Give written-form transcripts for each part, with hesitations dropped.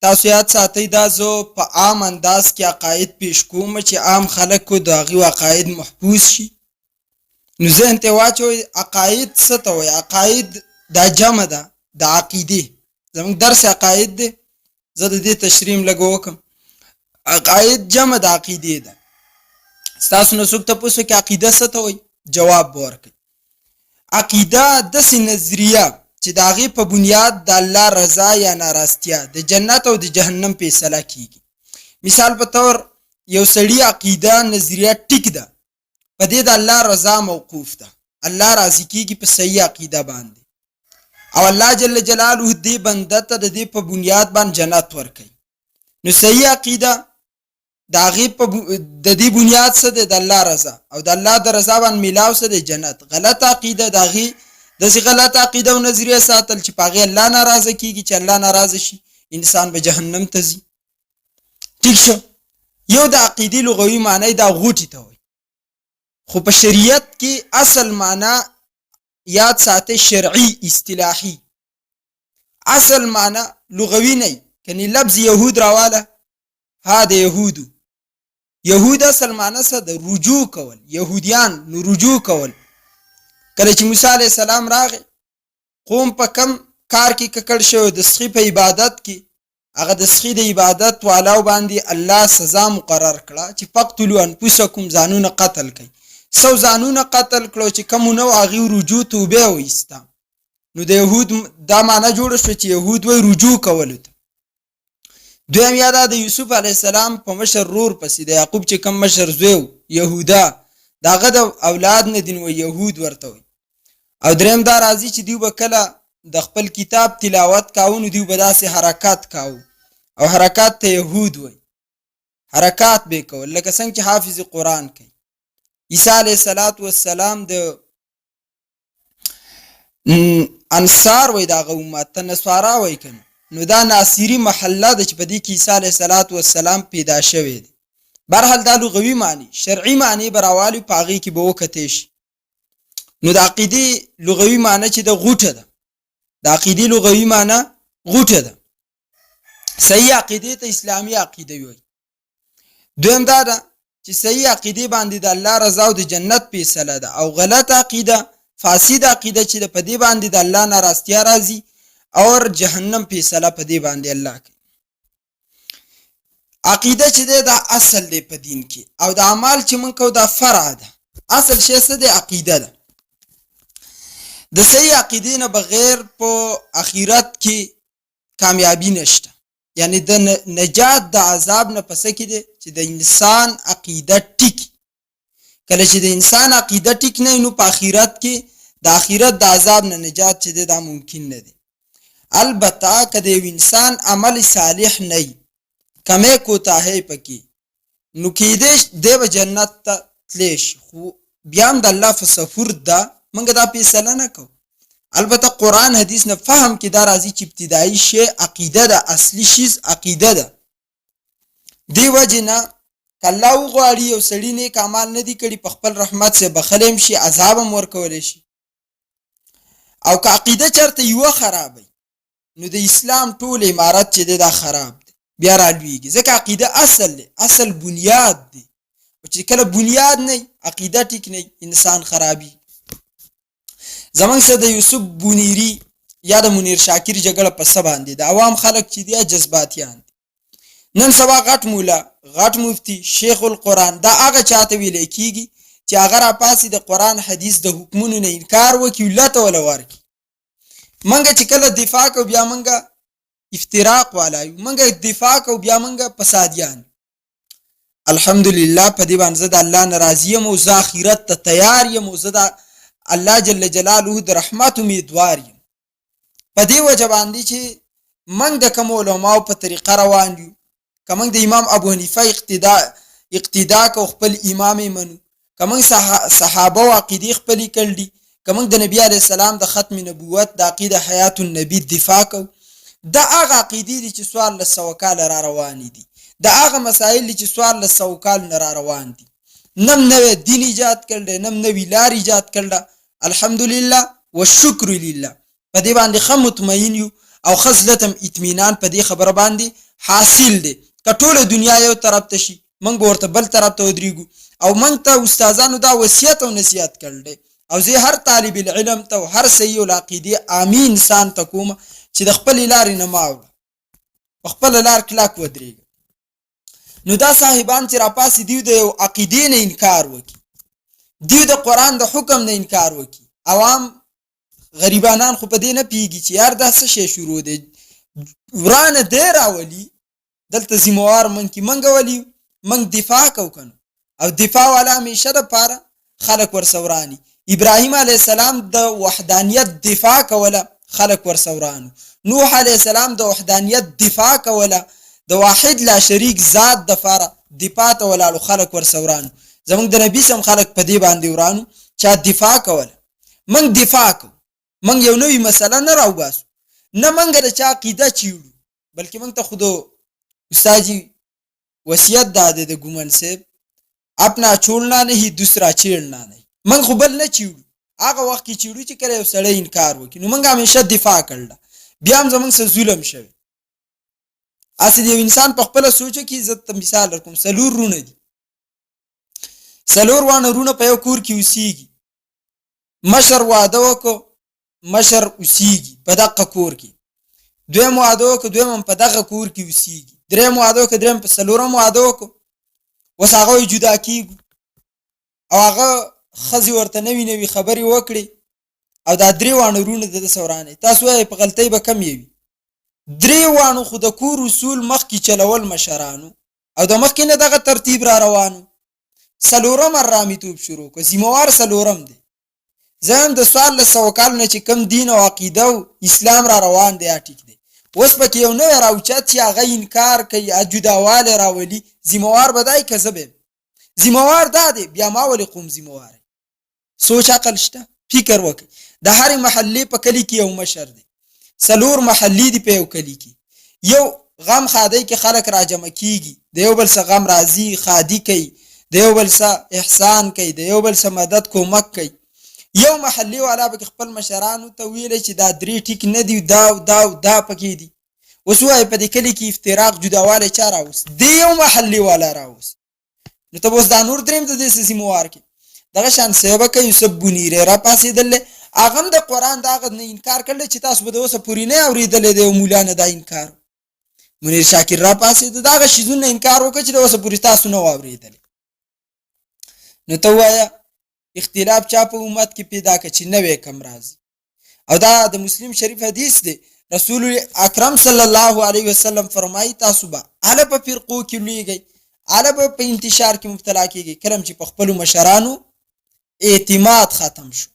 تاسو یاد ساتئ دا زه په عام انداز کې عقاید پیش کوم چې عام خلکو د هغې عقاید محفوظ شي. نو ذهن ته واچوئ عقاید څه ته وایي. عقاید دا جمع ده د عقیدې. زموږ درس عقاید دی، زه د دې تشریح لږ وکړم. عقاید جمع د عقیدې ده. ستاسو نه څوک تپوس وکړي عقیده څه ته وایي، جواب به ورکړئ. عقیده داسې نظریه چې د هغې په بنیاد د الله رضا یا ناراضتیا، د جنت او د جهنم فیصله کیږي. مثال په طور یو سړي عقیده نظریه ټیک ده، په دې د الله رضا موقوف ده، الله راضي کیږي په صحیح عقیده باندې، او الله جل جلاله دې بنده ته د دې په بنیاد باندې جنت ورکوي. نو صحیح عقیده د هغې د دې بنیاد څه دی؟ د الله رضا، او د الله د رضا باندې میلاو څه دی؟ جنت. غلط عقیده د هغې داسې غلط عقیده او نظریه ساتل چې په هغې الله ناراضه کیږي، چې الله ناراضه شي انسان به جهنم ته ځي. ټیک شو. یو د عقیدې لغوي معنی دا غوټې ته وایي، خو په شریعت کې اصل معنا یاد ساتئ شرعي اصطلاحي. اصل معنا لغوي نه، کني لفظ یهود راواله، ها د یهودو. یهود اصل معنا څه ده؟ رجوع کول. یهودیان نو رجوع کول. کله چې موسی علیه السلام راغی، قوم په کم کار کې ککړ شوی؟ د سخي په عبادت کې. هغه د سخي د عبادت والاو باندې الله سزا مقرر کړه چې فقتلوا انفسکم، ځانونه قتل کړئ. سو ځانونه قتل کړو چې کوم نو هغې رجوع توبه وایسته. نو د یهود دا معنا جوړه شوه چې یهود وایي رجوع کولو ته. دویم یاده د یوسف علیه السلام په مشر رور پسې د یعقوب چې کوم مشر زوی یهودا، د هغه د اولاد نه دین وایي یهود ورته وایي. او دریم دا راځي چې دوی به کله د خپل کتاب تلاوت کاوه نو دوی به داسې حرکات کاوه، او حرکات ته یهود وایي. حرکات به کول لکه څنګه چې حافظ قرآن کوي. عیسی علیه السلام د انصار وایي د هغه امت ته نصارا وایي کنه. نو دا ناصري محله ده چې په دې کې عیسی علیه السلام پیدا شوی دی. برحال دا لغوي معنی. شرعي معنی به راوالي په هغې کې به وکتې شي. نو د عقیدې لغوي معنی چې د غوټه ده، د عقیدې لغوي معنی غوټه ده. صحیح عقیدې ته اسلامي عقیده وایي. دویم دا ده چې صحیح عقیدې باندې د الله رضا او د جنت فیصله ده، او غلط عقیده، فاسد عقیده چې په دې باندې د الله ناراضتیا راځي او جهنم فیصله په دې باندې الله کوي. عقیده چې ده دا اصل دی په دین کې، او د اعمال چې موږ کوو دا فرع ده. اصل شی څه دی؟ عقیده ده. د صحیح عقیدې نه بغیر په اخرت کې کامیابی نشته. یعنی د نجات د عذاب نه پس کې دی چې د انسان عقیده ټیک. کله چې د انسان عقیده ټیک نه نو په اخرت کې د اخرت د عذاب نه نجات چې دی دا ممکن نه دی. البته که د انسان عمل صالح نه کمې کوتاهی پکې نو کېدی دی به جنت ته تلی شي، خو بیا هم د الله په سفر ده منګه دا فیصله نه کوو. البته قرآن حدیث نه فهم کې دا راځي چې ابتدایي شی عقیده ده، اصلي شیز عقیده ده. دی وجه نه که الله وغواړي یو سړي نیک اعمال نه دي کړي، په خپل رحمت سره بخلی هم شي، عذاب هم ورکولی شي. او که عقیده چېرته یوه خرابوي نو د اسلام ټول عمارت چې دی دا خراب دی، بیا رالویږي. ځکه عقیده اصل دی، اصل بنیاد دی. چې کله بنیاد نه عقیده ټیک نه انسان خرابي. زمونږ سره د یوسف بونیری یا د منیر شاکر جګړه په څه باندې د عوام خلک چې دي جذباتیان دي. نن سبا غټ مولا، غټ مفتی، شیخ القرآن دا هغه چاته ویلی کېږي چې هغه راپاسې د قرآن حدیث د حکمونو نه انکار وکړي، ولته وله ورکړي. منګه چې کله دفاع کوو بیا منګه افتراق والایو، منګه دفاع کوو بیا منګه فسادیان. الحمدلله په دې باندې زه د الله نه راضي یم او زه آخرت ته تیار یم، او زه د الله جل جلاله د رحمت امیدوار یم. په دې وجه باندې چې موږ د کوم علماو په طریقه روان یو، که موږ د امام ابو حنیفه اقتدا کو خپل امام یې منو، که موږ صحابه او عقیدې خپلې کړل دي، که موږ د نبي علیه السلام د ختم نبوت د عقیده حیات النبي دفاع کو، دا هغه عقیدې دي چې 1400 کاله را روانې دي، دا هغه مسایل دي چې 1400 کال نه را روان دي. نم نوې دین ایجاد کړل، نم نوې لار ایجاد کړل. الحمدلله والشکر لله. په دې باندې خو مطمئن یو او خزلتم اطمینان په دې خبره باندې حاصل دی. که ټوله دنیا یو طرف ته شي موږ به ورته بل طرف ته ودرېږو. او موږ ته استادانو دا وصیت او نصیحت کړی دی او زه هر طالب العلم ته او هر صحیح العقیدې عامي انسان ته کوم چې د خپلې لارې نه مه اوړه، په خپله لار کلک ودرېږه. نو دا صاحبان چې راپاسې دوی د یو عقیدې نه انکار وکړي، دوی د قرآن د حکم نه انکار وکړي. عوام غریبانان خو په دې نه پوهېږي چې یار دا څه شی شروع دی، ورانه دی راولي دلته ذموار موږ کې موږ ولي موږ دفاع کوو که او دفاع والا همیشه دپاره خلک ورسه وراني. ابراهیم علیه السلام د وحدانیت دفاع کوله، خلک ورسه ورانو. نوح علیه السلام د وحدانیت دفاع کوله، د واحد لا شریک ذات دپاره دفاع ته ولاړو، خلک ورسه ورانو. زموږ د نبي سم خلک په دې باندې ورانو چا دفاع کوله. موږ دفاع کوو، موږ یو نوې مسله نه راوباسو، نه موږ د چا عقیده چیړو، بلکې موږ ته خو د استاد جی وصیت دا دی د ګومن صاحب، اپنا چھوڑنا نہیں دوسرا چھیڑنا نہیں. موږ خو بل نه چیړو، هغه وخت کې چیړو چې کله یو سړی انکار وکړي. نو موږ همیشه دفاع کړله، بیا هم زموږ سره ظلم شوی. هسې د یو انسان په خپله سوچ کې زه ته مثال درکوم، 4 رونه دي، 4 وانه رونه په یو کور کې اوسېږي. مشر واده وکړو، مشر اوسېږي په دغه کور کې. دویم واده وکړو، دویم هم په دغه کور کې اوسېږي. دریم واده وکړو، دریم په 4م واده وکړو. اوس هغه جدا کېږو او هغه ښځې ورته نوي نوي خبرې وکړي او دا 3 وانه رونه د ده څورانې. تاسو وایئ په غلطۍ به کم یې وي. 3 وانو خو د کور اصول مخکې چلول مشرانو او د مخکې نه دغه ترتیب را روانو. 4م ارامیتوب شروع کړو، ذموار 4م دی. زه هم د 1400 کال نه چې کم دین او عقیده او اسلام را روان دی ټیک دی. اوس پکې یو نوی راوچت چې هغه انکار کوي، جداوالی راولي. ذموار به دی که زه به یم؟ ذموار دا دی. بیا ما ولې قوم ذموار؟ سوچ عقل شته؟ فکر وکړئ. د هرې محلې په کلي کې یو مشر دی، 4 محلې دي په یو کلي کې. یو غم خادی کې خلک راجمع کېږي، د یو بل څه غم راځي، خادي کوي، د یو بل څه احسان کوي، د یو بل څه مدد کومک کوي. یو محلي والا به خپل مشرانو ته ویلی چې دا 3 ټیک نه دي، دا او دا او دا پکې دي. اوس وایي په دې کلي کې افتراق جداوالی چا راوست؟ د یو محلي والا راوست. نو ته به اوس دا نور درېیم د دې څه ذموار کې. دغه شان سیبکه یوسف بنیری را پاڅېدلی، هغه هم د قرآن د هغه نه انکار کړلی چې تاسو به د اوسه پورې نه اورېدلی د یو مولا نه دا انکار. منیر شاکر را پاڅېده، د هغه شیزونو نه انکار وکړه چې د اوسه پورې تاسو نه و اورېدلی. نو ته ووایه اختلاف چا په امت کې پیدا کړه چې نوی کم راځي. او دا د مسلم شریف حدیث دی، رسول اکرم صلی الله علیه وسلم فرمایي تاسو به هله په فرقو کې لویږئ، هله به په انتشار کې مبتلا کېږئ. کله چې په خپلو مشرانو اعتماد ختم شو،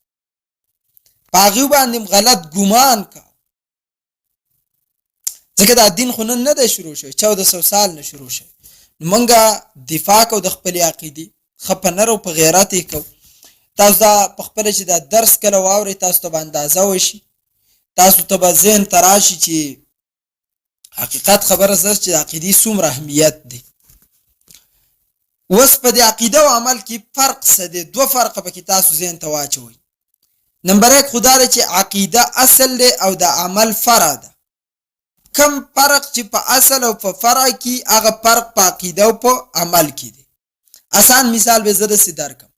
په هغوی باندې غلط ګمان کا، ځکه دا دین خو نن نه دی شروع شوی، 1400 سال نه شروع شوی. نو موږ دفاع کوو د خپلې عقیدې، ښه په نر او په غیرت یې کوو. تاسو دا په خپله چې دا درس کله واورئ تاسو ته به اندازه وشي، تاسو ته به ذهن ته راشي چې حقیقت خبره څه چې د عقیدې څومره اهمیت دی. اوس په دې عقیده او عمل کې فرق څه دی؟ 2 فرقه پکې تاسو ذهن ته واچوئ. نمبر 1 خو دا دی چې عقیده اصل دی او د عمل فرع ده. کم فرق چې په اصل او په فرع کې، هغه فرق په عقیده او په عمل کې دی. آسان مثال به زه داسې درکړم.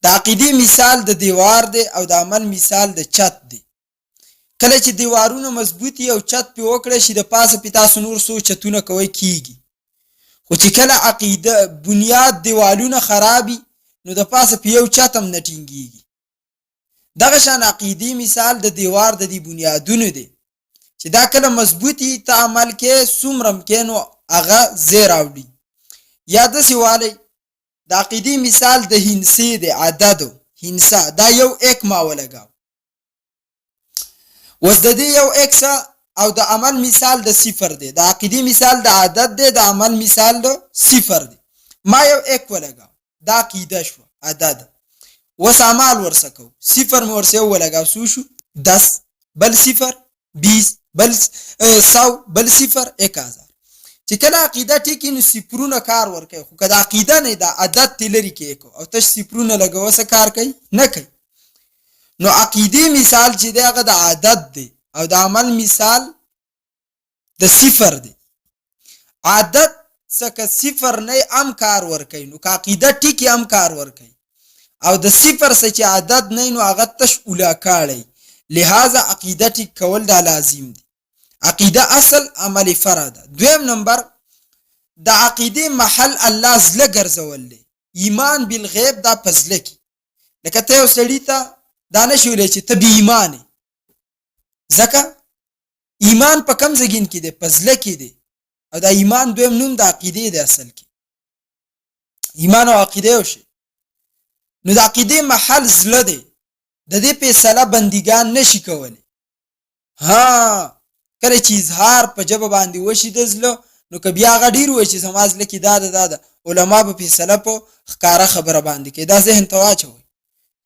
د عقیدې مثال د دیوار دی او د عمل مثال د چت دی. کله چې دیوارونه مضبوطي او چت پې وکړی شي، د پاسه پې تاسو نور څو چتونه کوئ کېږي. خو چې کله عقیده بنیاد دیوالونه خرابي، نو د پاسه په یو چت هم نه ټینګېږي. دغه شان عقیدې مثال د دیوار د دې بنیادونو دی چې دا کله مضبوطي ته عمل کې څومره ممکن نو هغه ځای راوړي. یا داسې والی د عقیدې مثال د هندسې دی، عددو هندسه، دا یو 1 ما ولګاو. اوس د دې یو 1 او د عمل مثال د 0 دی. د عقیدې مثال د عدد دی، د عمل مثال د 0 دی. ما یو 1 ولګاو، دا عقیده شو، عدد. اوس عمل ورسه کوو، 0 مې ورسه ولګاو، څو شو؟ 10 بل 0 20 بل 100 بل 0 1000. چې کله عقیده ټیکي نو صفرونه کار ورکوي. خو که د عقیده نه د عدد تی لرې کېږو او تش صفرونه لګوه څه کار کوي؟ نه کوي. نو عقیدې مثال چې دی هغه د عدد دی او د عمل مثال د 0 دی. عادت څخه صفر نه ام کار ور کوي نو عقیده ټیکی ام کار ور کوي او د صفر څخه چې عادت نه نو هغه تش اولا کاړي لہذا عقیده ټیک کول دا لازم دي عقیده اصل عمل فرع ده دویم نمبر د عقیده محل الله زله ګرځول دي ایمان بالغیب دا پزله کی لکه ته وسړی ته دا نشولې چې ته بی ایمان ځکه ایمان په کم ځګین کې دی پزله کې دی او دا ایمان دویم نوم د عقیده دی اصل کې ایمان او عقیده یو شی نو د عقیده محل زله دی د دې فیصله بندګان نشي کولی ها کله چې اظهار په جبه باندې وشي د زله نو که بیا غډیر وای چې سماج لکه دا علما په فیصله په ښکارا خبره باندې کې دا ذهن تواچوي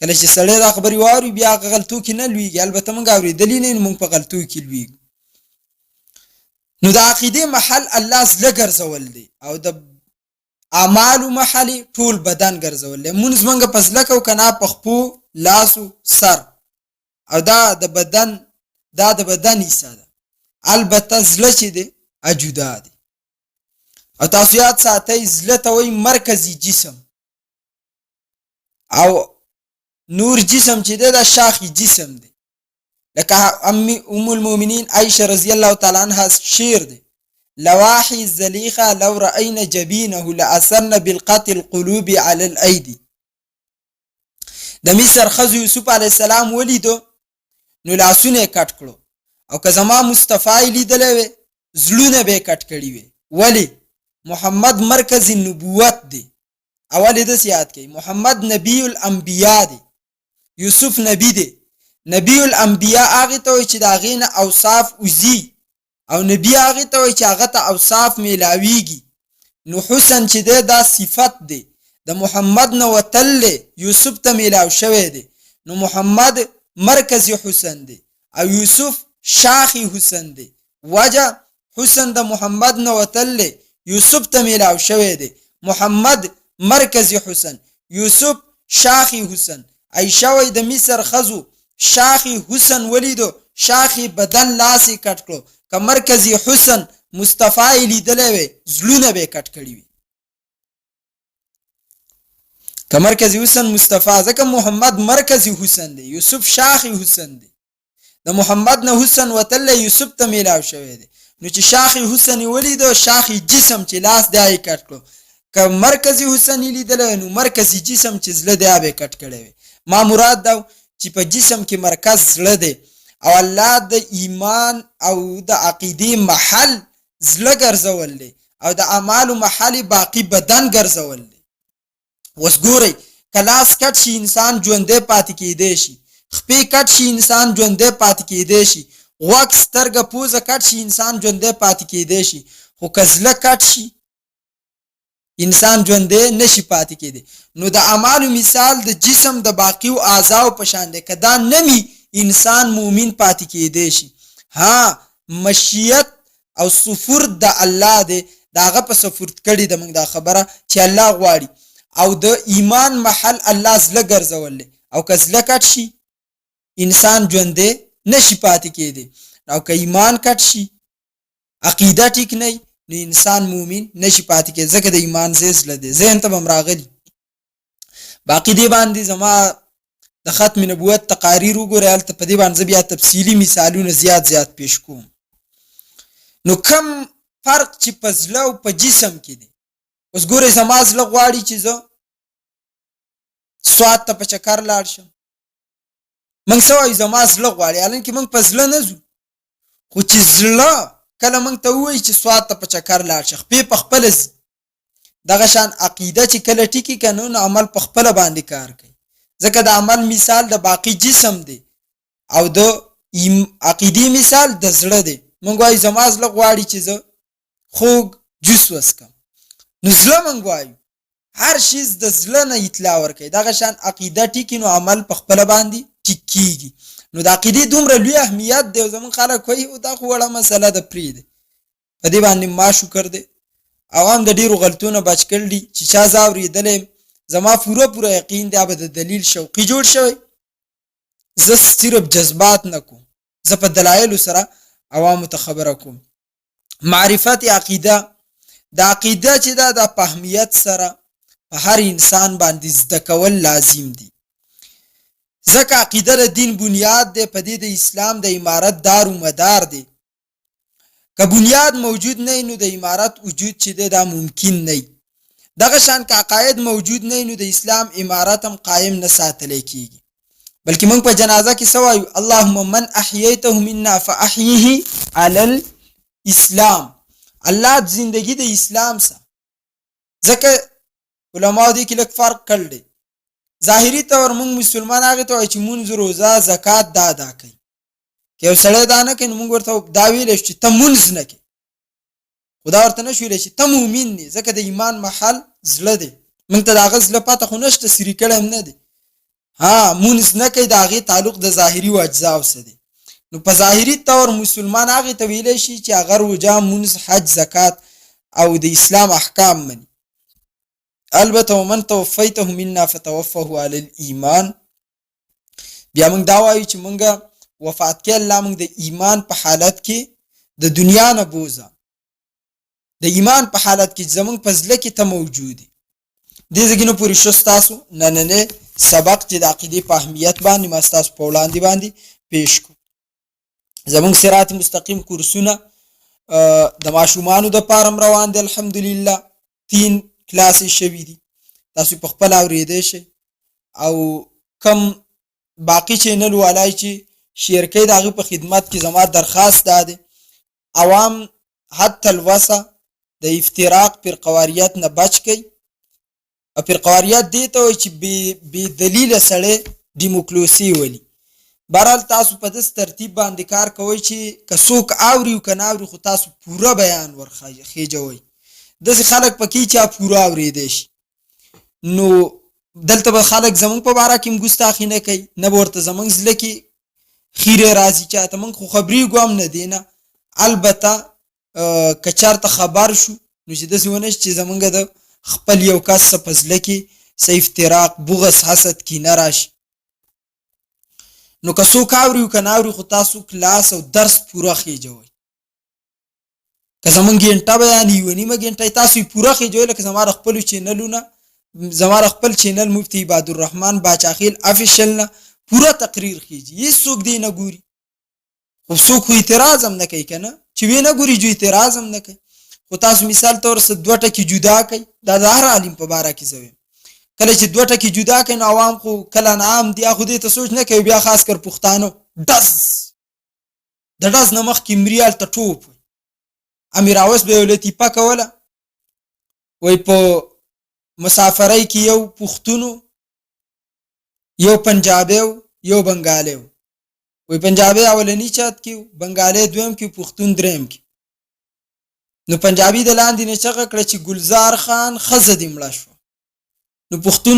کله چې سړی دا خبري واري بیا غلطو کې نه لويږي البته موږ اوري دلیل نه موږ په غلطو کې لويږي نو د عقیده محل الله زله ګرځول دی او د اعمال محل ټول بدن ګرځول دی مونږ منګه پسله کو کنا پخپو لاسو سر او دا د بدن حصہ ده البته زله چې دی اجودا دی او تاسو یاد ساتئ زله ته وایي مرکزی جسم او نور جسم چې دی دا شاخي جسم دی لکه ام المؤمنین عائشہ رضی الله تعالی عنها شعر دی لواحي الزليخه لو راينا جبينه لاثرنا بالقتل القلوب على الايدي د مصر خزو یوسف علی السلام ولیدو نو لاسونه کټ کړو او که زما مصطفی لیدلې زلونه به کټ کړی وي ولی محمد مرکز النبوت دی اول د سیات کې محمد نبی الانبیاء دی یوسف نبی دی نبی الانبیاء هغه ته چې دا غینه اوصاف اوزی او نبی هغه ته چې هغه ته اوصاف میلاویږي نو حسن چې دا صفت دی د محمد نو وتل یوسف ته میلاو شوی دی نو محمد مرکزی حسن دی او یوسف شاخی حسن دی وجه حسن د محمد نو وتل یوسف ته میلاو شوی دی محمد مرکزی حسن یوسف شاخی حسن عائشہ وای د مصر خزو شاخی حسن ولیدو شاخی بدن لاسی کټ کړو که مرکزی حسن مصطفی لیدلې وي زلونه به کټ کړی وي که مرکزی حسن مصطفی ځکه محمد مرکزی حسن دی یوسف شاخی حسن دی د محمد نه حسن وتل یوسف ته میلاو شوی دی نو چې شاخی حسن ولیدو شاخی جسم چې لاس دی کټ کړو که مرکزی حسن لیدلې نو مرکزی جسم چې زله دی به کټ کړی وي ما مراد دا چې په جسم کې مرکز زله دی او الله د ایمان او د عقیده محل زله ګرځول دی او د اعمال محل باقی بدن ګرځول دی وس ګورئ کلاس کټ شي انسان ژوندې پاتې کېدی شي خپې کټ شي انسان ژوندې پاتې کېدی شي غوږ سترګه پوزه کټ شي انسان ژوندې پاتې کېدی شي خو که زله کټ شي انسان ژوندې نشي پاتې کېدی نو د اعمالو مثال د جسم د باقیو اعضاو په شان دی که دا نمی انسان مومن پاتې کېدی شي ها مشیت او سفورت د الله دی داغه په سفورت کړي د موږ دا خبره چې الله غواړي او د ایمان محل الله زله ګرځول او که زله کټ شي انسان ژوندې نشي پاتې کېدی او که ایمان کټ شي عقیده ټیک نه نو انسان مومن نشي پاتې کېدی ځکه د ایمان زله دی ذهن ته هم راغلی باقی دی باندې زما د ختم نبوت تقاریر وګورئ هلته په دې باندې بیا تفصیلی مثالونه زیات پیش کوم نو کم فرق چې په زله او په جسم کې دی اوس ګورئ زما زله غواړي چې زه سوات ته په چکر لاړ شم موږ څه وایو زما زله غواړي حالانکې موږ په زله نه ځو خو چې زله کله موږ ته ووایي چې سوات ته په چکر لاړ شه خپې په خپله ځي دغه شان عقیده چې کله ټیکي که نو عمل په خپله باندې کار کوي ځکه د عمل مثال د باقی جسم دی او د عقیدی مثال د زړه دی موږ وایو زما زړه غواړي چې زه خوږ جوس وڅښم نو زړه موږ وایو هر شیز د زړه نه اطلاع ورکوي دغه شان عقیده ټیکي نو عمل په خپله باندې ټیک کیږي نو د عقیدې دومره لوی اهمیت دی او زموږ خلک وایي دا خو وړه مسله ده پرېږدئ په دې باندې ما شکر دی عوام د ډیرو غلطونو بچ کړي چې چا زه اورېدلی زما پوره یقین دی به د دلیل شوقي جوړ شوی زه صرف جذبات نه کوم زه په دلایلو سره عوامو ته خبره کوم معرفت عقیده دا عقیده چې دا د فهمیت سره په هر انسان باندې زده کول لازم دي ځکه عقیده د دین بنیاد دی په دې د اسلام د امارت دار و مدار دی که بنیاد موجود نه نو د امارت وجود چې دی دا ممکن نه دغه شان که عقاید موجود نه نو د اسلام امارت هم قائم نه ساتلی کیږي بلکې موږ په جنازه کې سوایو اللهم من احییته منا فاحیه علی الاسلام الله زندگی د اسلام سره ځکه علماء دي کې لږ فرق کړل ظاهری طور موږ مسلمان هغه ته چې مونږ روزه زکات ادا کوي که یو سړی دا نه کوي موږ ورته دا ویل چې ته مونږ نه کوي خدا ورته نه شویل چې ته مؤمن نه ځکه د ایمان محل زړه دی موږ ته دا غزله پاته خو نشته سری کړم نه دی ها مونږ نه کوي دا غي تعلق د ظاهری او اجزا سره دی نو په ظاهری طور مسلمان هغه ته ویل شي چې هغه روزه مونږ حج زکات او د اسلام احکام مني البته ومن توفیته منا فتوفه علی الایمان بیا موږ دا وایو چې موږ وفات کې الله موږ د ایمان په حالت کې د دنیا نه بوزا د ایمان په حالت کې زمونږ په ځل کې ته موجود دي زګینو پوری شستاسو نه سبق چې د عقیده په اهمیت باندې ما تاسو په وړاندې باندې پیښ کو زمونږ صراط مستقیم کورسونه د ماشومانو د پارم روان دي الحمدلله 3 کلاس شوی دي تاسو په خپل اوریدئ شي او کم باقی چینل والای چې شیر کوي دغه په خدمت کې زما درخواست ده عوام حتی الوسع د افتراق پر قواریت نه بچ کی او پر قواریت دی ته چې به دلیل سره دیموکراسي ولي برال تاسو په دې ترتیب باندې کار کوئ چې کڅوک اوري او کناوري خو تاسو پورا بیان ورخیجوي دغه خلک پکې چې پورا اوریدي شي نو دلته به خلک زمونږ په باره کې ګستاخی نه کوي نه ورته زمونږ ځل کې خیره راځي چې ته مونږ خو خبري کوم نه دینه البته کچارته خبر شو نو چې د سونه چې زمونږ د خپل یو کس په ځل کې سیف افتراق بغض حسد کې نه راشي نو کسو کاوري او کناوري خو تاسو کلاس او درس پورا خېجوي که زمونږ ګنټه بیان یو نیمه ګنټه تاسو پورا خېجوي لکه زموږ خپل چینلونه زموږ خپل چینل مفتی عباد الرحمن باچاخیل افیشل نه پورا تقریر خېجي هیڅ څوک دی نه ګوري خو څوک اعتراض هم نه کوي کنه چې وینه ګوري جو اعتراض هم نه کوي خو تاسو مثال تور څه دوه ټکی جدا کوي دا د هر عالم په باره کې زوی کله چې دوه ټکی جدا کوي نو عوام خو کله نام دی خو دې ته سوچ نه کوي بیا خاص کر پښتانو دز د دز نمخ کې مریال ته ټوپ امیر اوس به ولتی پکوله وای په مسافرای کې یو پښتونو یو پنجابي یو بنگالي وای پنجابي اولنی چات کې بنگالي دویم کې پښتون دریم کې نو پنجابي د لاندې نه چغه کړ چې ګلزار خان خزه دی مړ شو نو پښتون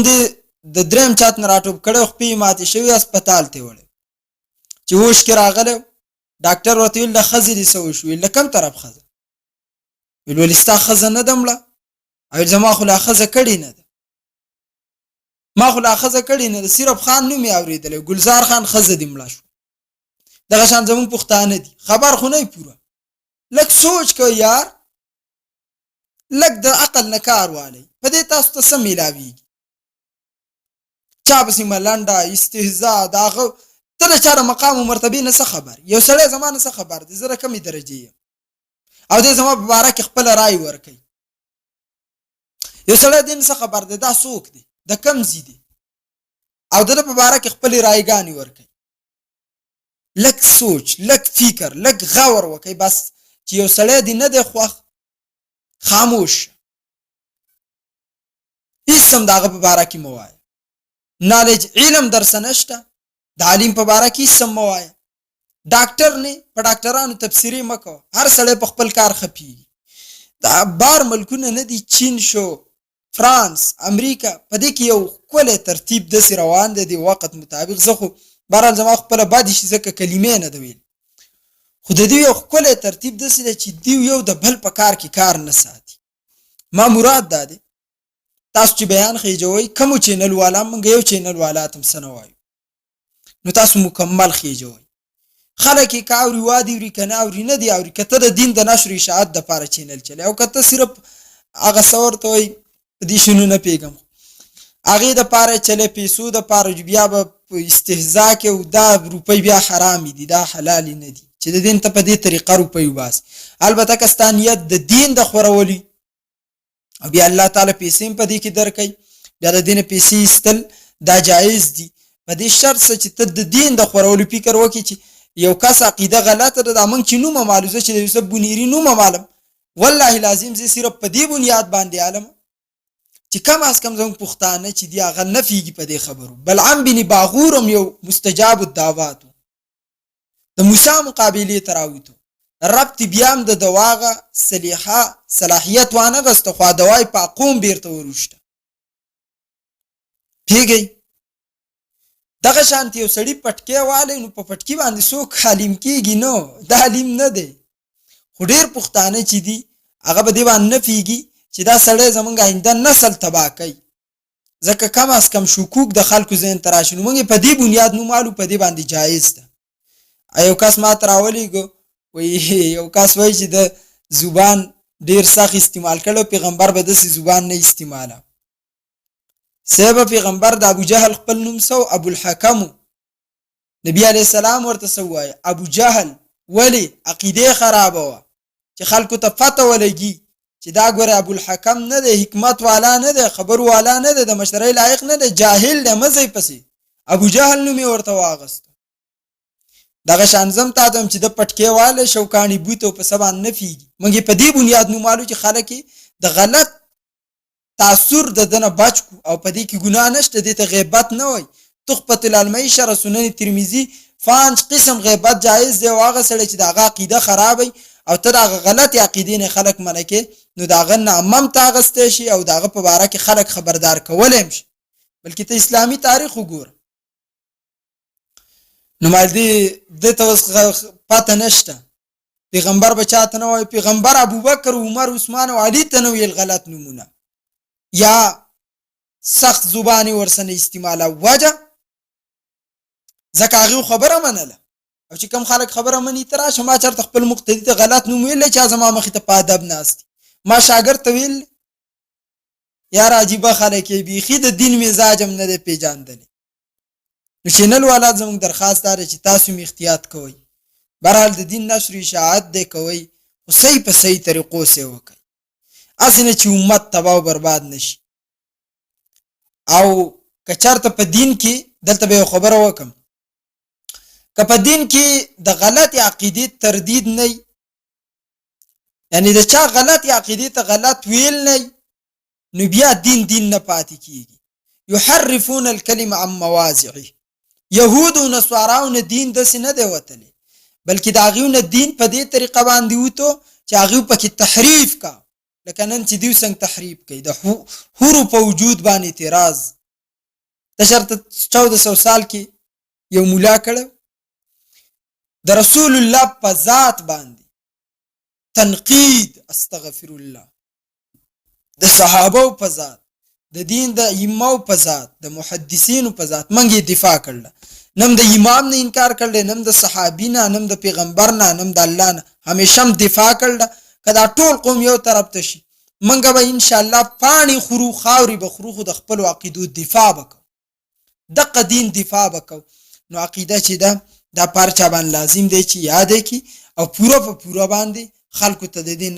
د دریم چات نه راټوب کړو خپې ماته شوی هسپتال ته وړ چې وښ کې راغله ډاکټر ورته ویل د خزه دي سو شو ویل کوم طرف خزه ویل ولستا خزه نه دمړه او زما خو لا خزه کړي نه ده ما خو لا خزه کړي نه ده صرف خان نوم یې اوریدل ګلزار خان خزه دی مړ شو دغه شان زمون پښتانه دي خبر خو نه پوره لک سوچ کو یار لک د عقل نه کار والی په دې تاسو ته سم ملاوي چا بسې ملنډه استهزاء داغه تل چاره مقام او مرتبه نه څه خبر یو سړی زمانه څه خبر دي زره کمی درجه او دې زما مبارک خپل رائے ورکي یو سړی دین څه خبر دي دا څوک دي د کم زیدي او د مبارک خپل رائےګانی ورکي لک سوچ لک فکر لک غور وکي بس چې یو سړی دی نه دی خوښ خاموش اسم داغه په باره کې موای نالج علم درس نشته د عالم په باره کې سم موای ډاکټر نه په ډاکټرانو تفسیری مکو هر سړی په خپل کار خپي دا بار ملکونه نه دي چین شو فرانس امریکا په دې کې یو کوله ترتیب د روان دي وخت مطابق زه خو بهرحال زما خپل بادي شي ځکه کلمې نه دویل خو د دې یو کوله ترتیب د سې چې دی یو د بل په کار کې کار نه ساتي ما مراد ده تاسو چې بیان خېجوي کوم چینل والا مونږ یو چینل والا تم سنوي نو تاسو مکمل خېجوي خلک کاوري وادي وري کنه اوري نه دی اوري کته د دین د نشر اشاعت د پاره چینل چلی او کته صرف هغه څه ورته وایي په دې شنو نه پوهېږم هغې دپاره چلې پیسو دپاره بیا به په استهزا کې او دا روپۍ بیا حرامې دي دا حلالې نه دي چې د دین ته په دې طریقه روپۍ وباسي البته که ستا نیت د دین د خورولي او بیا الله تعالی پیسې هم په دې کې درکوي بیا د دې نه پیسې ایستل دا جایز دي په دې شرط څه چې ته د دین د خورولو فکر وکړي چې یو کس عقیده غلطه ده دا موږ چې نومه مالو زه چې د یوسف بنیري نومه مالم والله لازم زه صرف په دې بنیاد باندې عالم چې کم از کم زموږ پښتانه چې دي هغه نه فیږي په دې خبرو بلعم بن باغور هم یو مستجاب الدعوات د موسی مقابلې ته راووتو ربط بیا هم د دواغه صلاحیت وانغسته خو دوای په قوم بیرته وروشته پیږي دغه شانتي یو سړی پټکی والی نو په پټکی باندې څوک حلیم کېږي نو دا حلیم نه دی خو ډېر پښتانه چې دي هغه به دې باندې نه پوهېږي چې دا سړی زمونږ آینده نسل تباه کوي ځکه کم از کم شکوک د خلکو ذهن ته راشي نو موږ یې په دې بنیاد نومالو په دې باندې جایز ده یو کس ما ته راولېږو یو کس وایي چې د زبان ډېر سخت استعمال کړی پیغمبر به داسې زبان نه استعماله صحیح پیغمبر د ابو جهل خپل نوم سو ابو الحکم نبی علیہ السلام ورته سو وای ابو جهل ولی عقیده خراب و چې خلکو ته فتوا ولګي چې دا ګوره ابو الحکم نه دی حکمت والا نه دی خبر والا نه دی د مشرۍ لایق نه دی جاهل دی مزه پسې ابو جهل نوم ورته واغست دغه شان زم تا دم چې د پټکی واله شوکانی بوته په سبا نه فیږي مونږ په دې بنیاد نو مالو چې خلک د غلط تاثر د دنه بچکو او په دې کې ګناه نشته دې ته غیبت نه وای تخبط الالمیشر سنن ترمذی فانج قسم غیبت جایز دی واغه سره چې دغه عقیده خرابي او ته دغه غلط عقیده نه خلق منکه نو دغه نه امم تاغسته شي او دغه په باره کې خلق خبردار کولم شي بلکې ته اسلامی تاریخ وګور نو مال دې د توس پته نشته پیغمبر بچاته نه وای پیغمبر ابوبکر عمر عثمان او علی ته نو یل غلط نمونه یا سخت زبانی ورسنه استعماله وجه زکاغي خبره منله او چې کم خلک خبره منی تراشه ما چرته خپل مقتدی ته غلط نوم ویل چې زما مخې ته په ادب ناست ما شاګرد ته ویل یار عجیبه خلک بیخي د دین مزاج هم نه دی پیژاندلی نو چینل والا زموږ درخواست دار چې تاسو می احتیاط کوئ بهرحال د دین نشر اشاعت دی کوئ خو صحیح په صحیح طریقو سره وکړئ اسنه چې امت تباہ او برباد نشي او کچارته په دین کې دلته به خبره وکم که په دین کې د غلط عقیده تردید نه یعنی د چا غلط عقیده ته غلط ویل نه نو بیا دین نه پاتې کیږي یحرفون الکلمه عن مواضعه يهود او نصاراو دین د سینه دی وتلی بلکې دا غيونه دین په دې طریقه باندې وته چې هغه په کې تحریف کا لکه نن چې دیو څنګه تحریف کوي د حروف په وجود باندې اعتراض تشرت 1400 سال کې یو مولا کړه د رسول الله په ذات باندې تنقید استغفر الله د صحابه په ذات د دین د ائمه په ذات د محدثین په ذات منګي دفاع کړل نم د امام نه انکار کړل نم د صحابي نه نم د پیغمبر نه نم د الله نه همیشه دفاع کړل کدا ټول قوم یو طرف ته شي منګه به ان شاء الله پانی خرو خاوري بخروخ د خپل عقیدو دفاع وکړو د قدین دفاع وکړو نو عقیده چې دا پارچا باندې لازم دی چې یاد کی او پورا په پورا باندې خلکو ته د دین